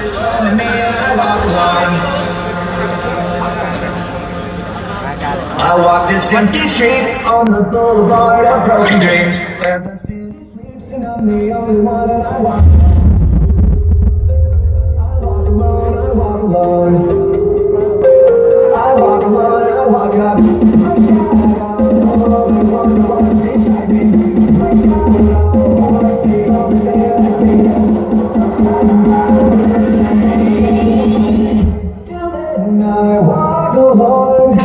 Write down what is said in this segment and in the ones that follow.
It's only me and I walk alone. I walk this empty street on the boulevard of broken dreams, where the city sleeps and I'm the only one, and I walk alone, I walk alone. I walk alone, I walk up. Till then I walk alone.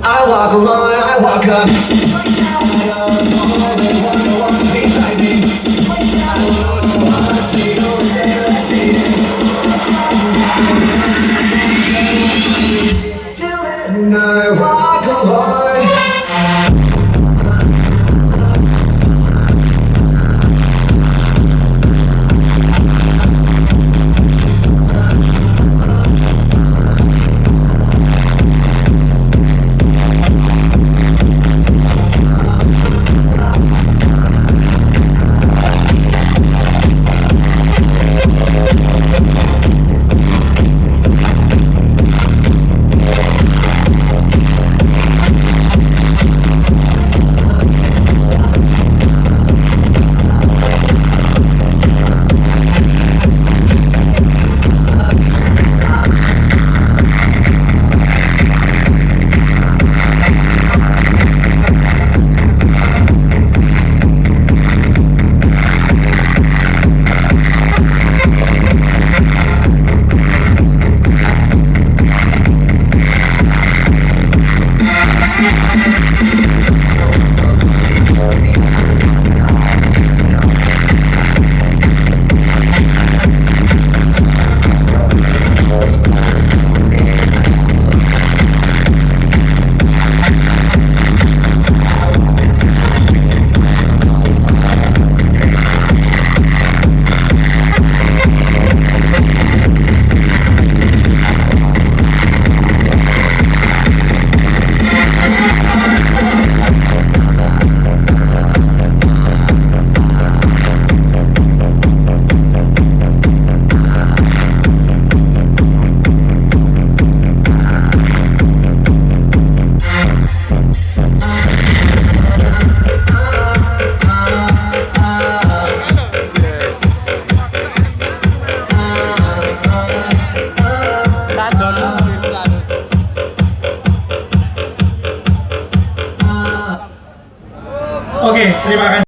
I walk alone, I walk up. Till then I walk.